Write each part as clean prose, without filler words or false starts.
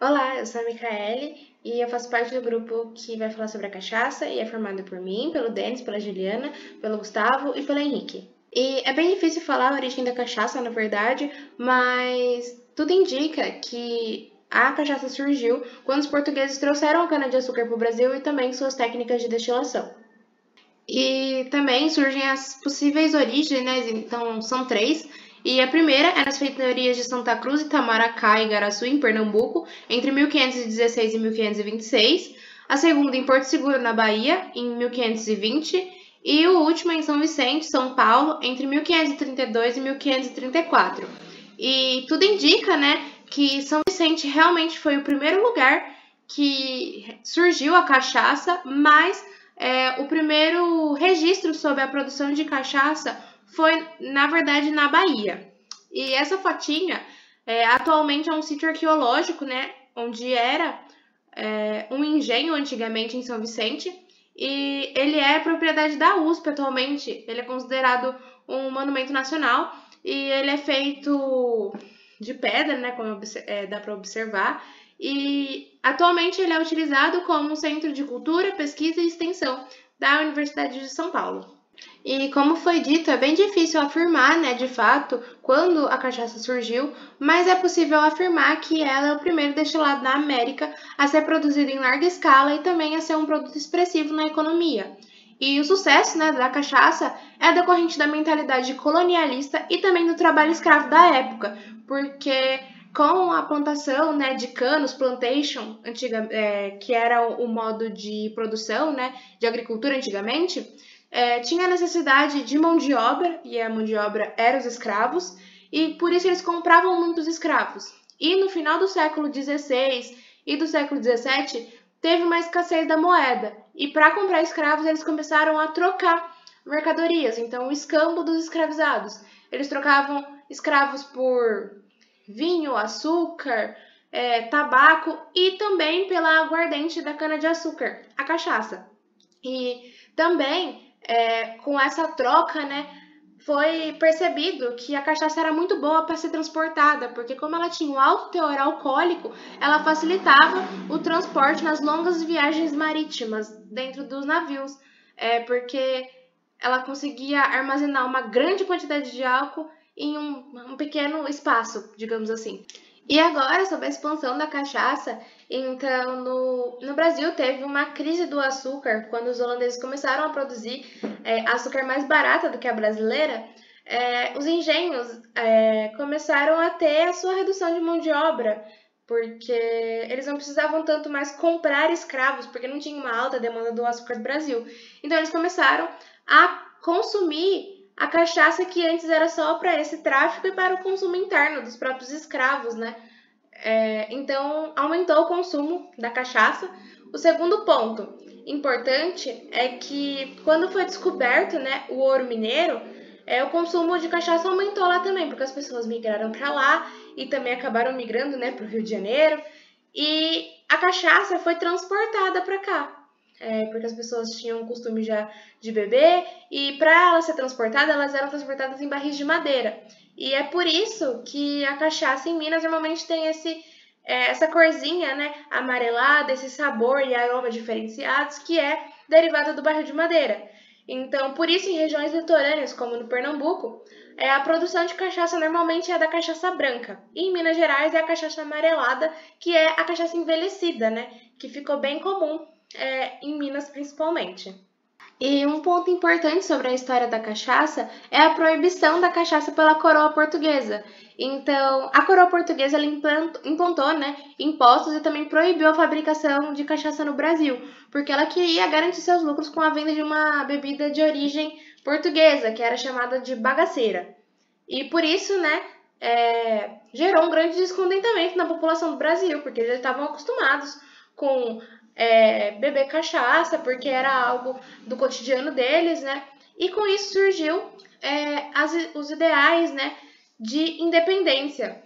Olá, eu sou a Micaele e eu faço parte do grupo que vai falar sobre a cachaça e é formado por mim, pelo Denis, pela Juliana, pelo Gustavo e pelo Henrique. E é bem difícil falar a origem da cachaça, na verdade, mas tudo indica que a cachaça surgiu quando os portugueses trouxeram a cana-de-açúcar para o Brasil e também suas técnicas de destilação. E também surgem as possíveis origens, né? Então são três. E a primeira é nas feitorias de Santa Cruz, Itamaracá e Igaraçu, em Pernambuco, entre 1516 e 1526. A segunda em Porto Seguro, na Bahia, em 1520. E o último em São Vicente, São Paulo, entre 1532 e 1534. E tudo indica, né, que São Vicente realmente foi o primeiro lugar que surgiu a cachaça, mas o primeiro registro sobre a produção de cachaça foi, na verdade, na Bahia. E essa fotinha atualmente é um sítio arqueológico, né? Onde era um engenho antigamente em São Vicente. E ele é propriedade da USP atualmente. Ele é considerado um monumento nacional. E ele é feito de pedra, né? Como dá para observar. E atualmente ele é utilizado como um centro de cultura, pesquisa e extensão da Universidade de São Paulo. E como foi dito, é bem difícil afirmar, né, de fato, quando a cachaça surgiu, mas é possível afirmar que ela é o primeiro destilado na América a ser produzido em larga escala e também a ser um produto expressivo na economia. E o sucesso, né, da cachaça é decorrente da mentalidade colonialista e também do trabalho escravo da época, porque com a plantação, né, de canos, plantation, que era o modo de produção, né, de agricultura antigamente, tinha necessidade de mão de obra, e a mão de obra eram os escravos, e por isso eles compravam muitos escravos. E no final do século XVI e do século XVII, teve uma escassez da moeda, e para comprar escravos eles começaram a trocar mercadorias, então o escambo dos escravizados. Eles trocavam escravos por vinho, açúcar, tabaco e também pela aguardente da cana-de-açúcar, a cachaça. E também, com essa troca, né, foi percebido que a cachaça era muito boa para ser transportada, porque como ela tinha um alto teor alcoólico, ela facilitava o transporte nas longas viagens marítimas dentro dos navios, porque ela conseguia armazenar uma grande quantidade de álcool em um pequeno espaço, digamos assim. E agora, sobre a expansão da cachaça, então no Brasil teve uma crise do açúcar, quando os holandeses começaram a produzir açúcar mais barata do que a brasileira, os engenhos começaram a ter a sua redução de mão de obra, porque eles não precisavam tanto mais comprar escravos, porque não tinha uma alta demanda do açúcar do Brasil. Então eles começaram a consumir a cachaça que antes era só para esse tráfico e para o consumo interno dos próprios escravos, né? Então, aumentou o consumo da cachaça. O segundo ponto importante é que quando foi descoberto, né, o ouro mineiro, o consumo de cachaça aumentou lá também, porque as pessoas migraram para lá e também acabaram migrando, né, para o Rio de Janeiro. E a cachaça foi transportada para cá. Porque as pessoas tinham o costume já de beber, e para ela ser transportada, elas eram transportadas em barris de madeira. E é por isso que a cachaça em Minas normalmente tem essa corzinha, né, amarelada, esse sabor e aroma diferenciados, que é derivada do barril de madeira. Então, por isso, em regiões litorâneas, como no Pernambuco, a produção de cachaça normalmente é da cachaça branca. E em Minas Gerais é a cachaça amarelada, que é a cachaça envelhecida, né, que ficou bem comum em Minas principalmente. E um ponto importante sobre a história da cachaça é a proibição da cachaça pela coroa portuguesa. Então, a coroa portuguesa ela implantou, né, impostos e também proibiu a fabricação de cachaça no Brasil, porque ela queria garantir seus lucros com a venda de uma bebida de origem portuguesa, que era chamada de bagaceira. E por isso, né, gerou um grande descontentamento na população do Brasil, porque eles estavam acostumados com beber cachaça, porque era algo do cotidiano deles, né? E com isso surgiu os ideais, né, de independência.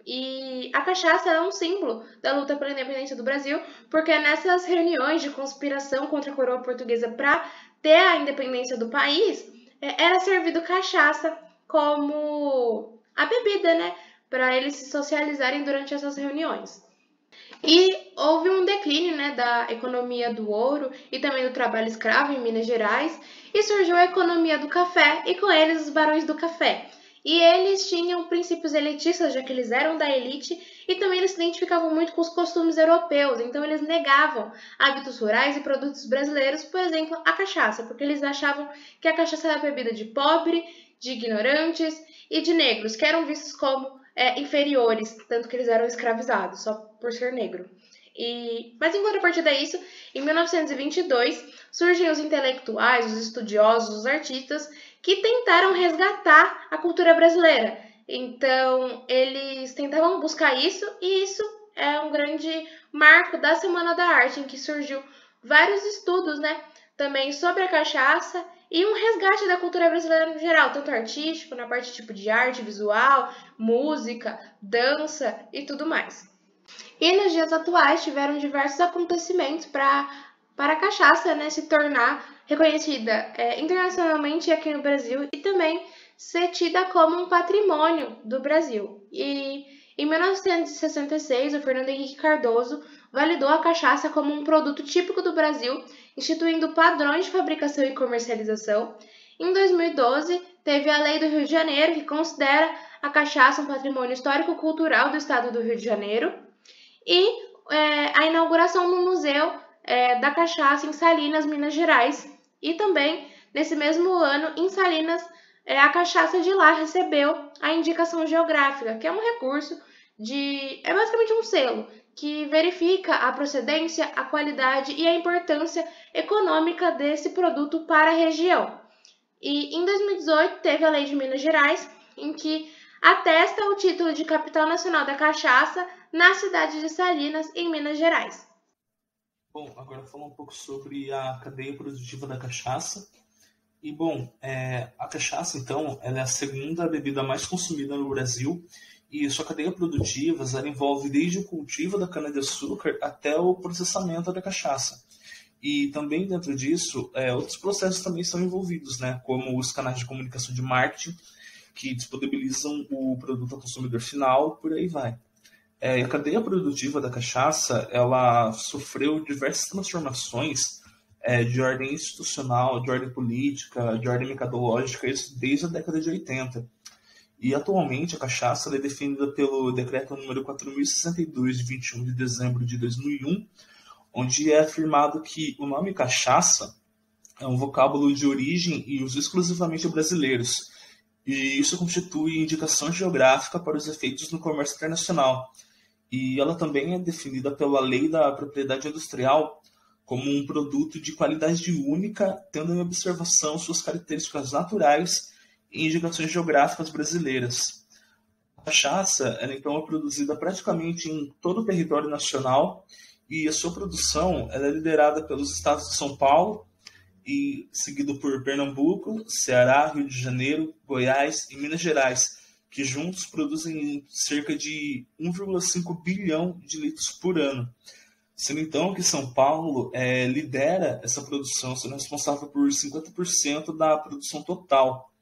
E a cachaça é um símbolo da luta pela independência do Brasil, porque nessas reuniões de conspiração contra a coroa portuguesa para ter a independência do país, era servido cachaça como a bebida, né, para eles se socializarem durante essas reuniões. E houve um declínio, né, da economia do ouro e também do trabalho escravo em Minas Gerais, e surgiu a economia do café e com eles os barões do café. E eles tinham princípios elitistas, já que eles eram da elite, e também eles se identificavam muito com os costumes europeus, então eles negavam hábitos rurais e produtos brasileiros, por exemplo, a cachaça, porque eles achavam que a cachaça era bebida de pobre, de ignorantes e de negros, que eram vistos como inferiores, tanto que eles eram escravizados, só por ser negro. Mas em contrapartida a isso, em 1922, surgem os intelectuais, os estudiosos, os artistas, que tentaram resgatar a cultura brasileira. Então, eles tentavam buscar isso, e isso é um grande marco da Semana da Arte, em que surgiu vários estudos, né, também sobre a cachaça e um resgate da cultura brasileira no geral, tanto artístico, na parte tipo de arte, visual, música, dança e tudo mais. E nos dias atuais tiveram diversos acontecimentos para a cachaça, né, se tornar reconhecida internacionalmente aqui no Brasil e também ser tida como um patrimônio do Brasil. E em 1966, o Fernando Henrique Cardoso validou a cachaça como um produto típico do Brasil, instituindo padrões de fabricação e comercialização. Em 2012, teve a Lei do Rio de Janeiro, que considera a cachaça um patrimônio histórico-cultural do estado do Rio de Janeiro. E a inauguração do Museu da Cachaça em Salinas, Minas Gerais. E também, nesse mesmo ano, em Salinas, a cachaça de lá recebeu a indicação geográfica, que é um recurso é basicamente um selo que verifica a procedência, a qualidade e a importância econômica desse produto para a região. E em 2018 teve a Lei de Minas Gerais, em que atesta o título de capital nacional da cachaça na cidade de Salinas, em Minas Gerais. Bom, agora falar um pouco sobre a cadeia produtiva da cachaça. E, bom, a cachaça, então, ela é a segunda bebida mais consumida no Brasil, e sua cadeia produtiva ela envolve desde o cultivo da cana-de-açúcar até o processamento da cachaça. E também dentro disso, outros processos também são envolvidos, né, como os canais de comunicação de marketing, que disponibilizam o produto ao consumidor final, por aí vai. A cadeia produtiva da cachaça, ela sofreu diversas transformações de ordem institucional, de ordem política, de ordem mercadológica, isso desde a década de 80. E atualmente a cachaça é definida pelo decreto número 4062, de 21 de dezembro de 2001, onde é afirmado que o nome cachaça é um vocábulo de origem e uso exclusivamente brasileiros, e isso constitui indicação geográfica para os efeitos no comércio internacional. E ela também é definida pela Lei da Propriedade Industrial como um produto de qualidade única, tendo em observação suas características naturais e indicações geográficas brasileiras. A cachaça então, é produzida praticamente em todo o território nacional, e a sua produção é liderada pelos estados de São Paulo, e seguido por Pernambuco, Ceará, Rio de Janeiro, Goiás e Minas Gerais, que juntos produzem cerca de 1,5 bilhão de litros por ano. Sendo então que São Paulo lidera essa produção, sendo responsável por 50% da produção total.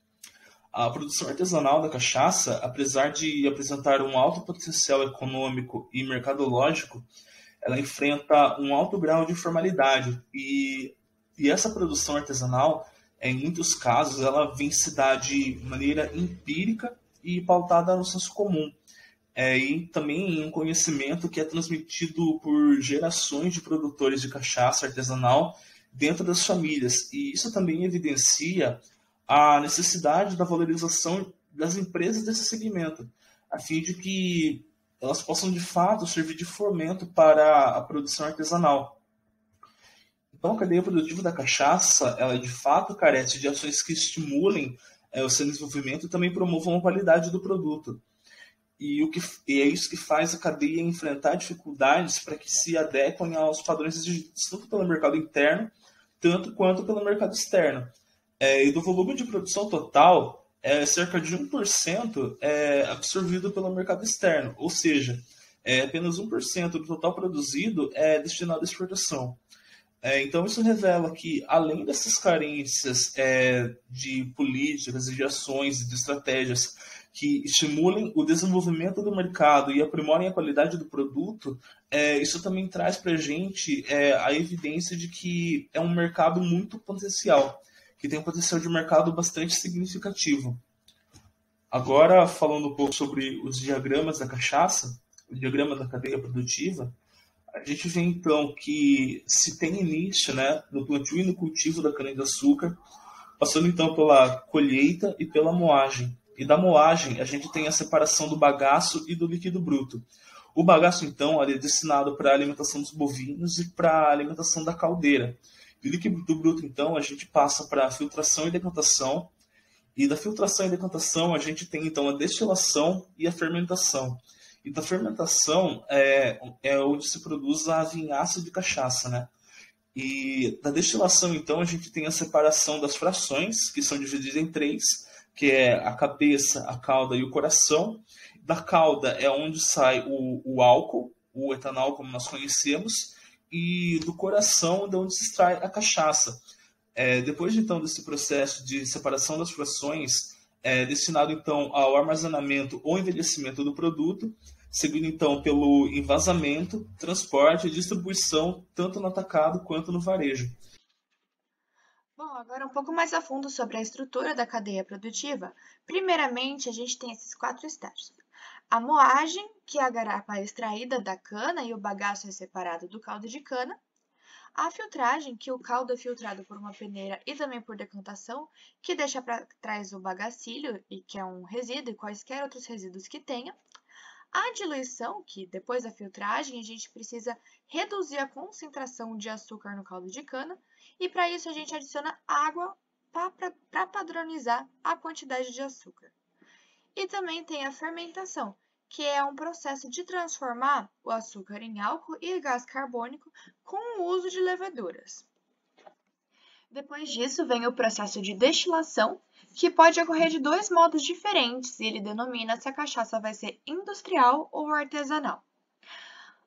A produção artesanal da cachaça, apesar de apresentar um alto potencial econômico e mercadológico, ela enfrenta um alto grau de informalidade, e essa produção artesanal, em muitos casos, ela vem se dar de maneira empírica e pautada no senso comum, e também em um conhecimento que é transmitido por gerações de produtores de cachaça artesanal dentro das famílias, e isso também evidencia a necessidade da valorização das empresas desse segmento, a fim de que elas possam de fato servir de fomento para a produção artesanal. Então, a cadeia produtiva da cachaça, ela de fato carece de ações que estimulem o seu desenvolvimento e também promovam a qualidade do produto. E é isso que faz a cadeia enfrentar dificuldades para que se adequem aos padrões exigidos tanto pelo mercado interno, tanto quanto pelo mercado externo. E do volume de produção total, cerca de 1% é absorvido pelo mercado externo, ou seja, apenas 1% do total produzido é destinado à exportação. Então, isso revela que, além dessas carências de políticas e de ações e de estratégias que estimulem o desenvolvimento do mercado e aprimorem a qualidade do produto, isso também traz para a gente a evidência de que é um mercado muito potencial, que tem um potencial de mercado bastante significativo. Agora, falando um pouco sobre os diagramas da cachaça, o diagrama da cadeia produtiva, a gente vê então que se tem início, né, no plantio e no cultivo da cana-de-açúcar, passando então pela colheita e pela moagem. E da moagem a gente tem a separação do bagaço e do líquido bruto. O bagaço então ele é destinado para a alimentação dos bovinos e para a alimentação da caldeira. E o líquido bruto então a gente passa para a filtração e decantação. E da filtração e decantação a gente tem então a destilação e a fermentação. E da fermentação é onde se produz a vinhaça de cachaça, né? E da destilação, então, a gente tem a separação das frações, que são divididas em três, que é a cabeça, a cauda e o coração. Da cauda é onde sai o álcool, o etanol, como nós conhecemos, e do coração é onde se extrai a cachaça. Depois, então, desse processo de separação das frações, destinado, então, ao armazenamento ou envelhecimento do produto, seguindo então pelo envasamento, transporte e distribuição, tanto no atacado quanto no varejo. Bom, agora um pouco mais a fundo sobre a estrutura da cadeia produtiva. Primeiramente, a gente tem esses 4 estágios. A moagem, que é a garapa extraída da cana e o bagaço é separado do caldo de cana. A filtragem, que o caldo é filtrado por uma peneira e também por decantação, que deixa para trás o bagacilho, e que é um resíduo e quaisquer outros resíduos que tenha. A diluição, que depois da filtragem a gente precisa reduzir a concentração de açúcar no caldo de cana, e para isso a gente adiciona água para padronizar a quantidade de açúcar. E também tem a fermentação, que é um processo de transformar o açúcar em álcool e gás carbônico com o uso de leveduras. Depois disso vem o processo de destilação, que pode ocorrer de 2 modos diferentes, e ele denomina se a cachaça vai ser industrial ou artesanal.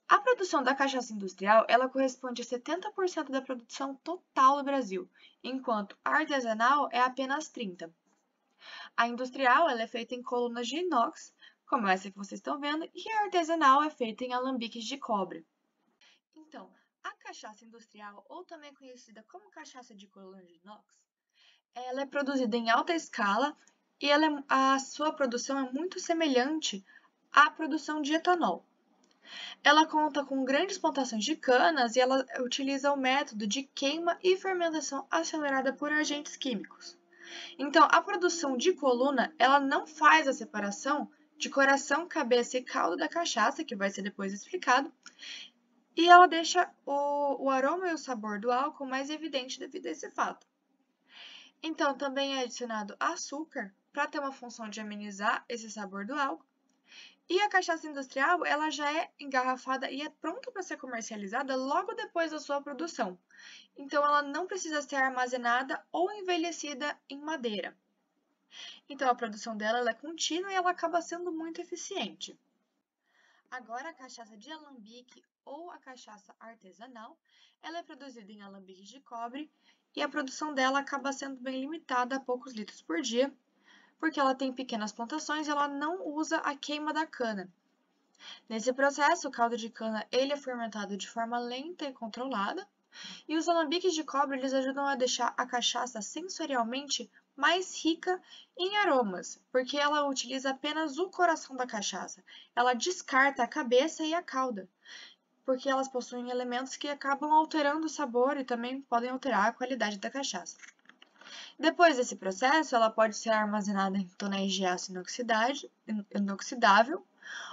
A produção da cachaça industrial, ela corresponde a 70% da produção total do Brasil, enquanto a artesanal é apenas 30%. A industrial, ela é feita em colunas de inox, como essa que vocês estão vendo, e a artesanal é feita em alambiques de cobre. Então, a cachaça industrial, ou também conhecida como cachaça de coluna de inox, ela é produzida em alta escala e a sua produção é muito semelhante à produção de etanol. Ela conta com grandes plantações de canas e ela utiliza o método de queima e fermentação acelerada por agentes químicos. Então, a produção de coluna, ela não faz a separação de coração, cabeça e caldo da cachaça, que vai ser depois explicado, e ela deixa o aroma e o sabor do álcool mais evidente devido a esse fato. Então, também é adicionado açúcar para ter uma função de amenizar esse sabor do álcool. E a cachaça industrial, ela já é engarrafada e é pronta para ser comercializada logo depois da sua produção. Então, ela não precisa ser armazenada ou envelhecida em madeira. Então, a produção dela ela é contínua e ela acaba sendo muito eficiente. Agora, a cachaça de alambique ou a cachaça artesanal, ela é produzida em alambiques de cobre e a produção dela acaba sendo bem limitada a poucos litros por dia, porque ela tem pequenas plantações e ela não usa a queima da cana. Nesse processo, o caldo de cana ele é fermentado de forma lenta e controlada, e os alambiques de cobre eles ajudam a deixar a cachaça sensorialmente mais rica em aromas, porque ela utiliza apenas o coração da cachaça. Ela descarta a cabeça e a cauda, porque elas possuem elementos que acabam alterando o sabor e também podem alterar a qualidade da cachaça. Depois desse processo, ela pode ser armazenada em tonéis de aço inoxidável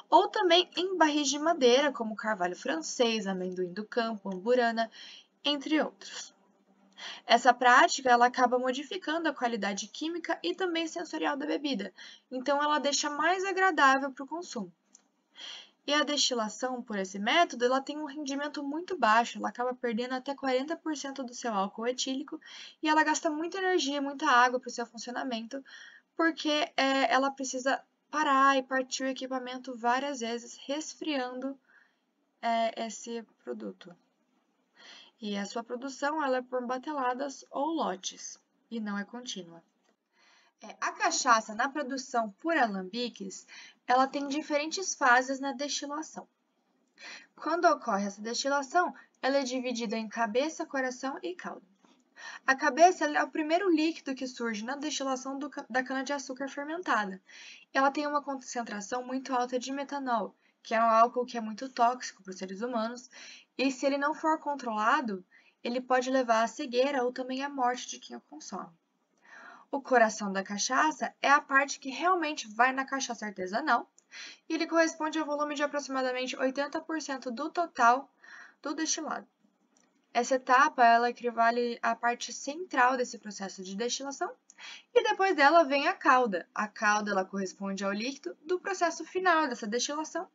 ou também em barris de madeira, como carvalho francês, amendoim do campo, amburana, entre outros. Essa prática ela acaba modificando a qualidade química e também sensorial da bebida, então ela deixa mais agradável para o consumo. E a destilação, por esse método, ela tem um rendimento muito baixo, ela acaba perdendo até 40% do seu álcool etílico e ela gasta muita energia, muita água para o seu funcionamento, porque ela precisa parar e partir o equipamento várias vezes, resfriando esse produto. E a sua produção ela é por bateladas ou lotes, e não é contínua. A cachaça na produção por alambiques, ela tem diferentes fases na destilação. Quando ocorre essa destilação, ela é dividida em cabeça, coração e cauda. A cabeça é o primeiro líquido que surge na destilação da cana-de-açúcar fermentada. Ela tem uma concentração muito alta de metanol, que é um álcool que é muito tóxico para os seres humanos, e se ele não for controlado, ele pode levar à cegueira ou também à morte de quem o consome. O coração da cachaça é a parte que realmente vai na cachaça artesanal, e ele corresponde ao volume de aproximadamente 80% do total do destilado. Essa etapa ela equivale à parte central desse processo de destilação e depois dela vem a cauda. A cauda ela corresponde ao líquido do processo final dessa destilação,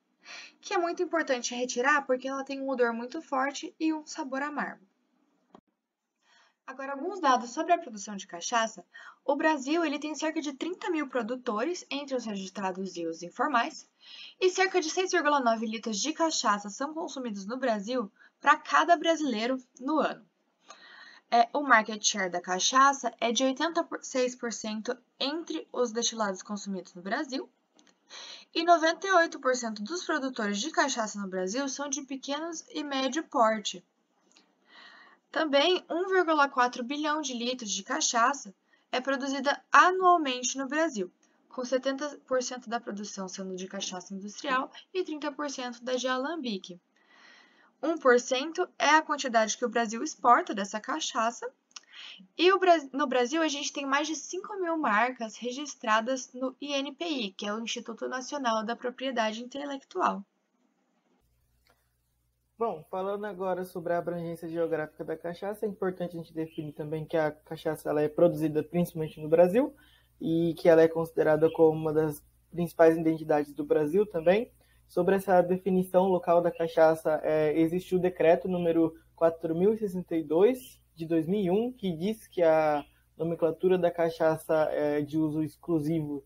que é muito importante retirar porque ela tem um odor muito forte e um sabor amargo. Agora, alguns dados sobre a produção de cachaça. O Brasil ele tem cerca de 30 mil produtores, entre os registrados e os informais, e cerca de 6,9 litros de cachaça são consumidos no Brasil para cada brasileiro no ano. O market share da cachaça é de 86% entre os destilados consumidos no Brasil, e 98% dos produtores de cachaça no Brasil são de pequenos e médio porte. Também 1,4 bilhão de litros de cachaça é produzida anualmente no Brasil, com 70% da produção sendo de cachaça industrial e 30% da de alambique. 1% é a quantidade que o Brasil exporta dessa cachaça, e no Brasil a gente tem mais de 5 mil marcas registradas no INPI, que é o Instituto Nacional da Propriedade Intelectual. Bom, falando agora sobre a abrangência geográfica da cachaça, é importante a gente definir também que a cachaça ela é produzida principalmente no Brasil e que ela é considerada como uma das principais identidades do Brasil também. Sobre essa definição local da cachaça, existe o decreto número 4.062 de 2001, que diz que a nomenclatura da cachaça é de uso exclusivo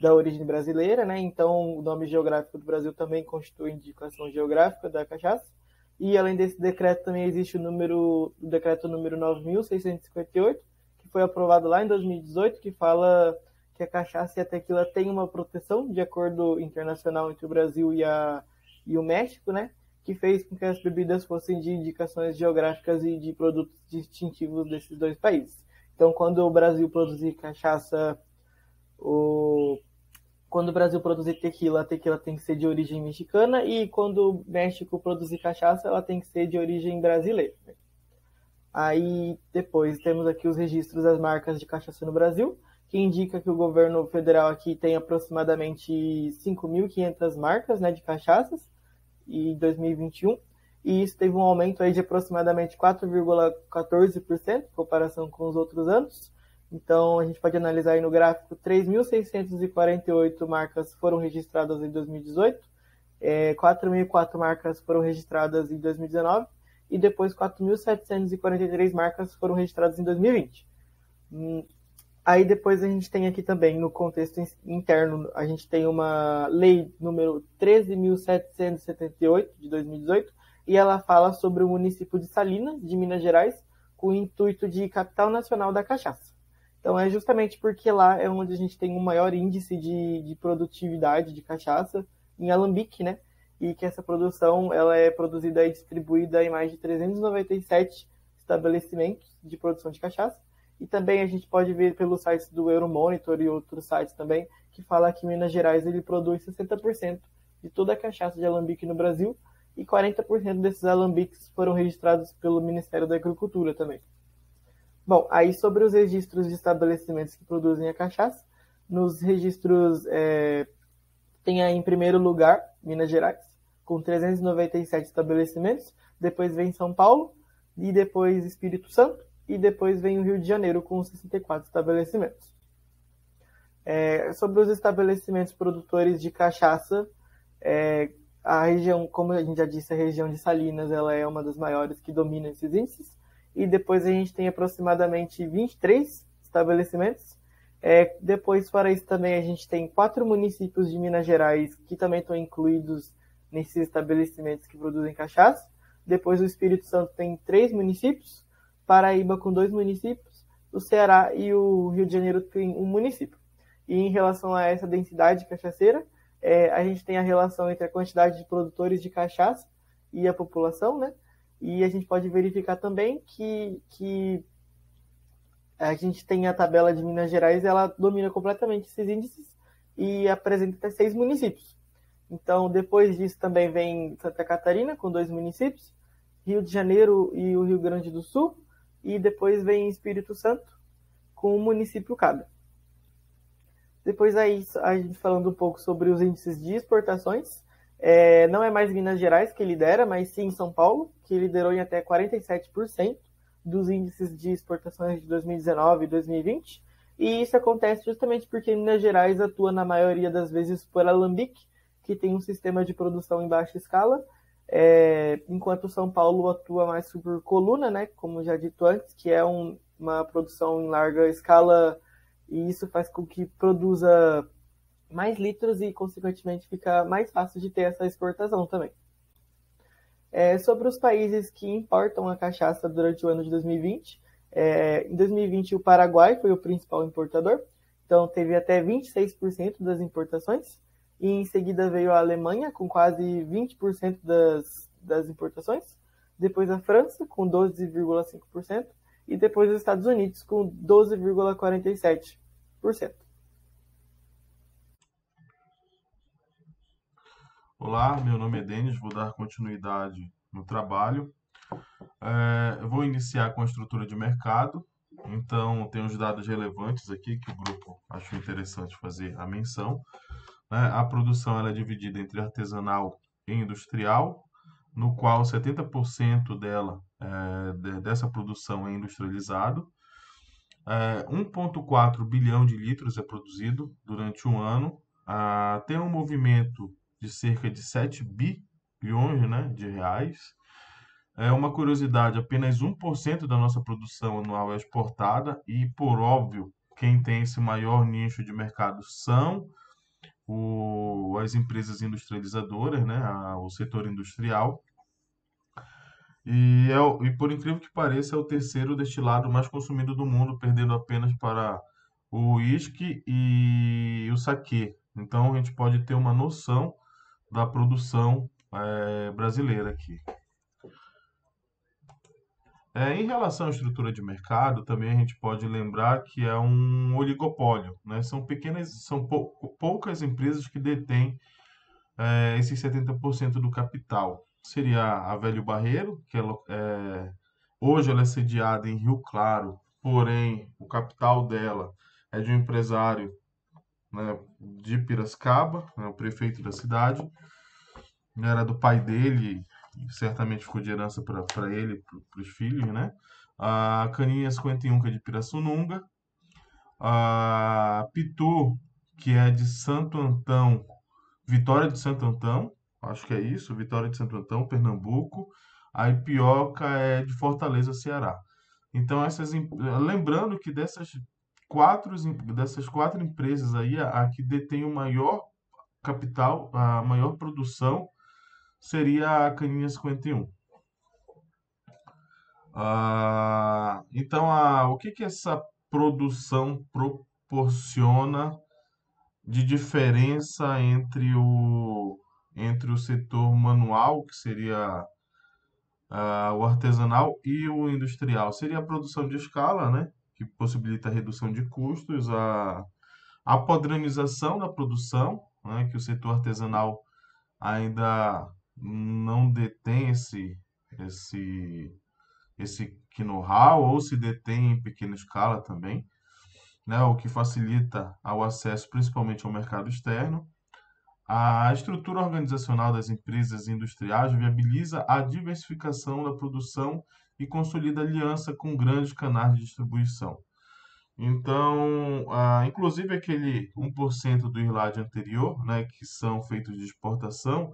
da origem brasileira, né? Então o nome geográfico do Brasil também constitui indicação geográfica da cachaça. E além desse decreto também existe o decreto número 9.658, que foi aprovado lá em 2018, que fala que a cachaça e a tequila têm uma proteção de acordo internacional entre o Brasil e o México, né? Que fez com que as bebidas fossem de indicações geográficas e de produtos distintivos desses dois países. Então, quando o Brasil produzir cachaça, quando o Brasil produzir tequila, a tequila tem que ser de origem mexicana, e quando o México produzir cachaça, ela tem que ser de origem brasileira. Aí, depois, temos aqui os registros das marcas de cachaça no Brasil, que indica que o governo federal aqui tem aproximadamente 5.500 marcas, né, de cachaças em 2021, e isso teve um aumento aí de aproximadamente 4,14% em comparação com os outros anos. Então, a gente pode analisar aí no gráfico, 3.648 marcas foram registradas em 2018, 4.004 marcas foram registradas em 2019, e depois 4.743 marcas foram registradas em 2020. Aí depois a gente tem aqui também, no contexto interno, a gente tem uma lei número 13.778 de 2018, e ela fala sobre o município de Salinas, de Minas Gerais, com o intuito de capital nacional da cachaça. Então é justamente porque lá é onde a gente tem um maior índice de produtividade de cachaça em alambique, né? E que essa produção ela é produzida e distribuída em mais de 397 estabelecimentos de produção de cachaça. E também a gente pode ver pelos sites do Euromonitor e outros sites também, que fala que Minas Gerais ele produz 60% de toda a cachaça de alambique no Brasil, e 40% desses alambiques foram registrados pelo Ministério da Agricultura também. Bom, aí sobre os registros de estabelecimentos que produzem a cachaça, nos registros tem aí em primeiro lugar Minas Gerais, com 397 estabelecimentos, depois vem São Paulo, e depois Espírito Santo, e depois vem o Rio de Janeiro, com 64 estabelecimentos. Sobre os estabelecimentos produtores de cachaça, a região, como a gente já disse, a região de Salinas ela é uma das maiores que domina esses índices, e depois a gente tem aproximadamente 23 estabelecimentos. Depois, fora isso, também a gente tem 4 municípios de Minas Gerais que também estão incluídos nesses estabelecimentos que produzem cachaça. Depois o Espírito Santo tem 3 municípios, Paraíba com 2 municípios, o Ceará e o Rio de Janeiro têm um município. E em relação a essa densidade cachaceira, a gente tem a relação entre a quantidade de produtores de cachaça e a população, né? E a gente pode verificar também que a gente tem a tabela de Minas Gerais, ela domina completamente esses índices e apresenta até 6 municípios. Então, depois disso também vem Santa Catarina, com 2 municípios, Rio de Janeiro e o Rio Grande do Sul, e depois vem Espírito Santo, com um município cada. Depois aí, a gente falando um pouco sobre os índices de exportações, não é mais Minas Gerais que lidera, mas sim São Paulo, que liderou em até 47% dos índices de exportações de 2019 e 2020. E isso acontece justamente porque Minas Gerais atua na maioria das vezes por alambique, que tem um sistema de produção em baixa escala, enquanto São Paulo atua mais por coluna, né, como já dito antes, que é uma produção em larga escala, e isso faz com que produza mais litros e, consequentemente, fica mais fácil de ter essa exportação também. Sobre os países que importam a cachaça durante o ano de 2020, em 2020 o Paraguai foi o principal importador, então teve até 26% das importações, e em seguida veio a Alemanha com quase 20% das importações, depois a França com 12,5%, e depois os Estados Unidos com 12,47%. Olá, meu nome é Denis, vou dar continuidade no trabalho. Eu vou iniciar com a estrutura de mercado, então tem os dados relevantes aqui que o grupo achou interessante fazer a menção. A produção ela é dividida entre artesanal e industrial, no qual 70% dessa produção é industrializado. 1,4 bilhão de litros é produzido durante um ano. Tem um movimento de cerca de 7 bilhões, né, de reais. Uma curiosidade, apenas 1% da nossa produção anual é exportada e, por óbvio, quem tem esse maior nicho de mercado são as empresas industrializadoras, né, o setor industrial. E por incrível que pareça, é o terceiro destilado mais consumido do mundo, perdendo apenas para o uísque e o saquê. Então a gente pode ter uma noção da produção brasileira aqui. Em relação à estrutura de mercado, também a gente pode lembrar que é um oligopólio, né? São poucas empresas que detêm esses 70% do capital. Seria a Velho Barreiro, que hoje ela é sediada em Rio Claro, porém o capital dela é de um empresário, né, de Piracicaba, né, o prefeito da cidade. Era do pai dele, e certamente ficou de herança para ele, para os filhos, né? A Caninha 51, que é de Pirassununga. A Pitu, que é de Santo Antão, Vitória de Santo Antão, acho que é isso, Vitória de Santo Antão, Pernambuco. A Ipioca é de Fortaleza, Ceará. Então, lembrando que dessas quatro empresas aí, a que detém o maior capital, a maior produção, seria a Caninha 51. Então, o que essa produção proporciona de diferença entre o setor manual, que seria o artesanal, e o industrial? Seria a produção de escala, né, que possibilita a redução de custos, a padronização da produção, né, que o setor artesanal ainda não detém esse know-how, ou se detém em pequena escala também, né, o que facilita o acesso principalmente ao mercado externo. A estrutura organizacional das empresas industriais viabiliza a diversificação da produção e consolida aliança com grandes canais de distribuição. Então, inclusive aquele 1% do slide anterior, né, que são feitos de exportação,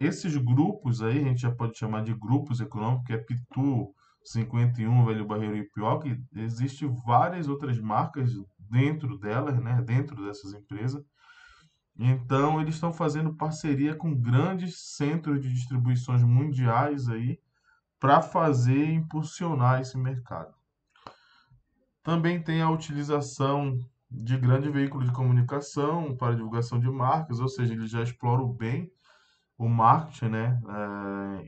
esses grupos aí, a gente já pode chamar de grupos econômicos, que é Pitu, 51, Velho Barreiro e Ipioca, e existem várias outras marcas dentro delas, né, dentro dessas empresas. Então, eles estão fazendo parceria com grandes centros de distribuições mundiais aí para fazer impulsionar esse mercado. Também tem a utilização de grande veículo de comunicação para divulgação de marcas, ou seja, eles já exploram bem o marketing, né?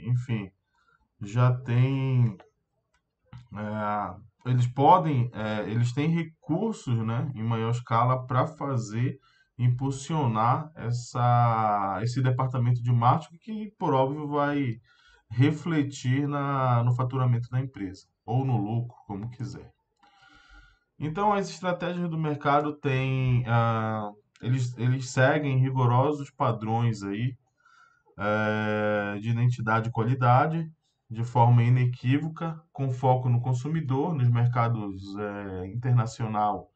Enfim, já tem, eles têm recursos, né, em maior escala para fazer, impulsionar esse departamento de marketing que, por óbvio, vai refletir no faturamento da empresa, ou no lucro, como quiser. Então, as estratégias do mercado eles seguem rigorosos padrões aí, de identidade e qualidade, de forma inequívoca, com foco no consumidor, nos mercados internacional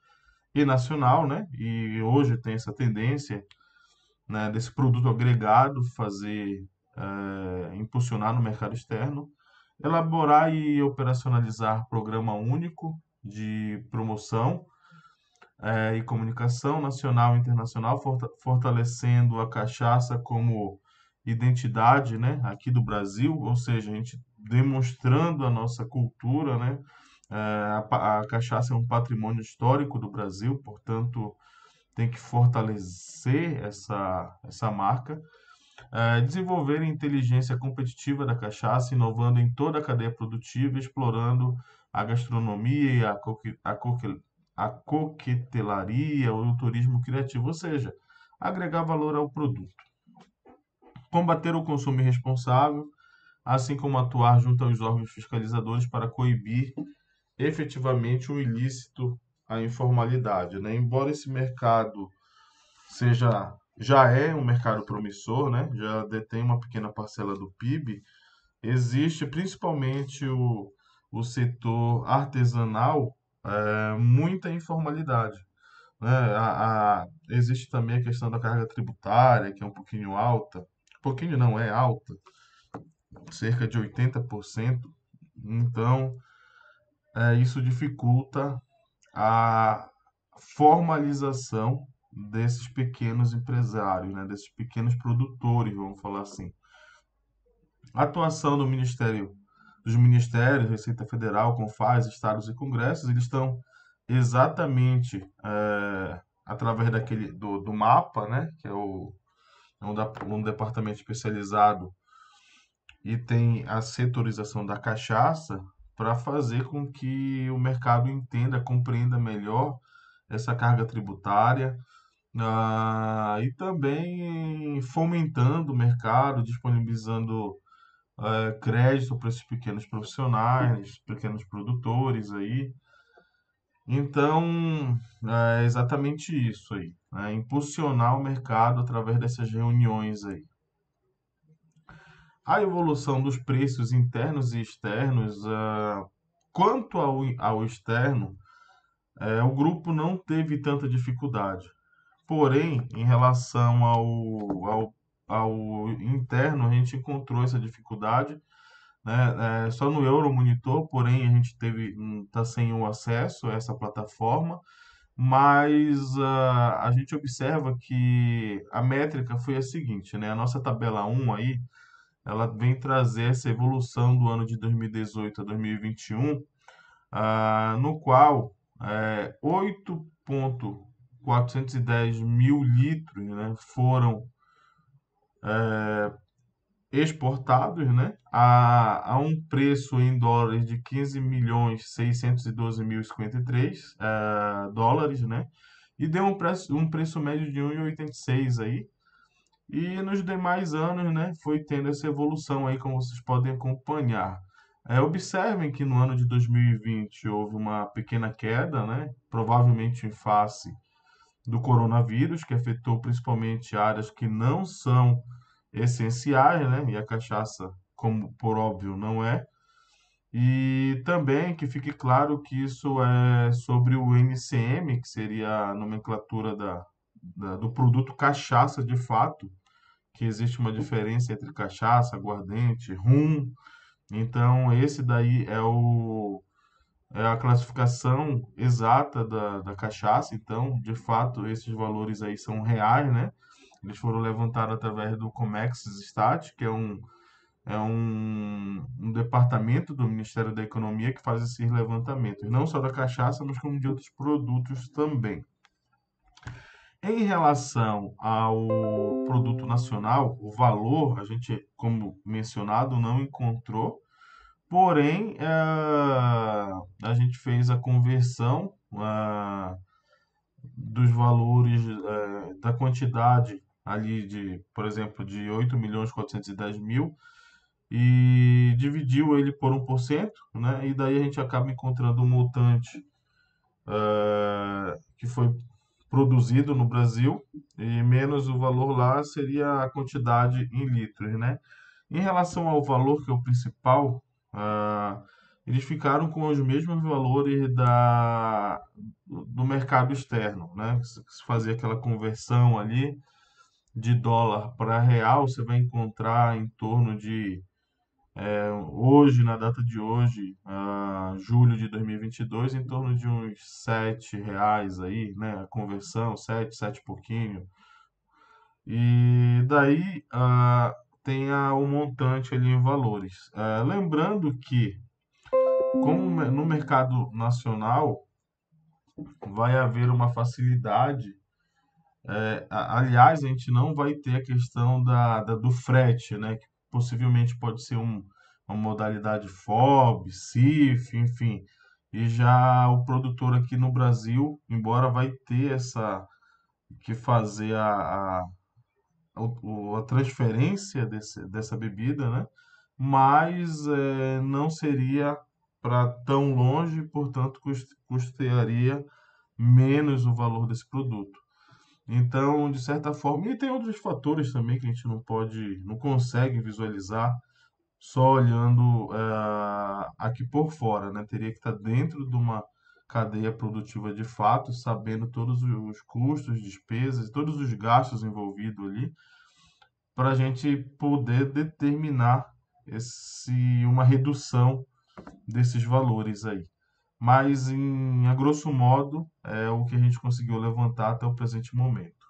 e nacional, né? E hoje tem essa tendência, né, desse produto agregado impulsionar no mercado externo, elaborar e operacionalizar programa único de promoção e comunicação nacional e internacional, fortalecendo a cachaça como identidade, né, aqui do Brasil, ou seja, a gente demonstrando a nossa cultura, né? A cachaça é um patrimônio histórico do Brasil, portanto, tem que fortalecer essa marca. Desenvolver a inteligência competitiva da cachaça, inovando em toda a cadeia produtiva, explorando a gastronomia e a coquetelaria ou o turismo criativo, ou seja, agregar valor ao produto. Combater o consumo irresponsável, assim como atuar junto aos órgãos fiscalizadores para coibir efetivamente o ilícito, a informalidade, né? Embora esse mercado já é um mercado promissor, né? Já detém uma pequena parcela do PIB, existe principalmente o setor artesanal, muita informalidade, né? Existe também a questão da carga tributária, que é um pouquinho alta, pouquinho não, é alta, cerca de 80%. Então, isso dificulta a formalização desses pequenos empresários, né, desses pequenos produtores, vamos falar assim. A atuação dos ministérios, Receita Federal, CONFAS, estados e congressos, eles estão exatamente através do MAPA, né, que é um departamento especializado e tem a setorização da cachaça para fazer com que o mercado entenda, compreenda melhor essa carga tributária, e também fomentando o mercado, disponibilizando crédito para esses pequenos profissionais, pequenos produtores aí. Então, é exatamente isso aí, né? Impulsionar o mercado através dessas reuniões aí. A evolução dos preços internos e externos, quanto ao externo, o grupo não teve tanta dificuldade. Porém, em relação ao interno, a gente encontrou essa dificuldade, né? Só no Euromonitor, porém, a gente está sem o acesso a essa plataforma, mas a gente observa que a métrica foi a seguinte, né? A nossa tabela 1 aí, ela vem trazer essa evolução do ano de 2018 a 2021, no qual 8.410 mil litros, né, foram exportados, né, a um preço em dólares de 15.612.053 dólares, né, e deu um preço médio de 1,86 aí. E nos demais anos, né, foi tendo essa evolução aí, como vocês podem acompanhar. Observem que no ano de 2020 houve uma pequena queda, né, provavelmente em face do coronavírus, que afetou principalmente áreas que não são essenciais, né, e a cachaça, como por óbvio, não é. E também que fique claro que isso é sobre o NCM, que seria a nomenclatura do produto cachaça de fato, que existe uma diferença entre cachaça, aguardente, rum. Então, esse daí é a classificação exata da cachaça. Então, de fato, esses valores aí são reais, né? Eles foram levantados através do Comex Stat, que é um departamento do Ministério da Economia que faz esses levantamentos, não só da cachaça, mas como de outros produtos também. Em relação ao produto nacional, o valor, a gente, como mencionado, não encontrou, porém, a gente fez a conversão dos valores, da quantidade ali de, por exemplo, de 8.410.000 e dividiu ele por 1%, né? E daí a gente acaba encontrando um montante que foi produzido no Brasil e menos o valor lá seria a quantidade em litros, né? Em relação ao valor, que é o principal, eles ficaram com os mesmos valores do mercado externo, né? Se fazia aquela conversão ali de dólar para real, você vai encontrar em torno de hoje, na data de hoje, julho de 2022, em torno de uns R$ 7 aí, né? A conversão, 7 e pouquinho. E daí tem o montante ali em valores. Lembrando que, como no mercado nacional, vai haver uma facilidade. Aliás, a gente não vai ter a questão do frete, né? Que possivelmente pode ser uma modalidade FOB, CIF, enfim. E já o produtor aqui no Brasil, embora vai ter que fazer a transferência dessa bebida, né? Mas não seria para tão longe, portanto, custearia menos o valor desse produto. Então, de certa forma, e tem outros fatores também que a gente não consegue visualizar só olhando aqui por fora, né? Teria que estar dentro de uma cadeia produtiva de fato, sabendo todos os custos, despesas, todos os gastos envolvidos ali, para a gente poder determinar uma redução desses valores aí. Mas, a grosso modo, é o que a gente conseguiu levantar até o presente momento.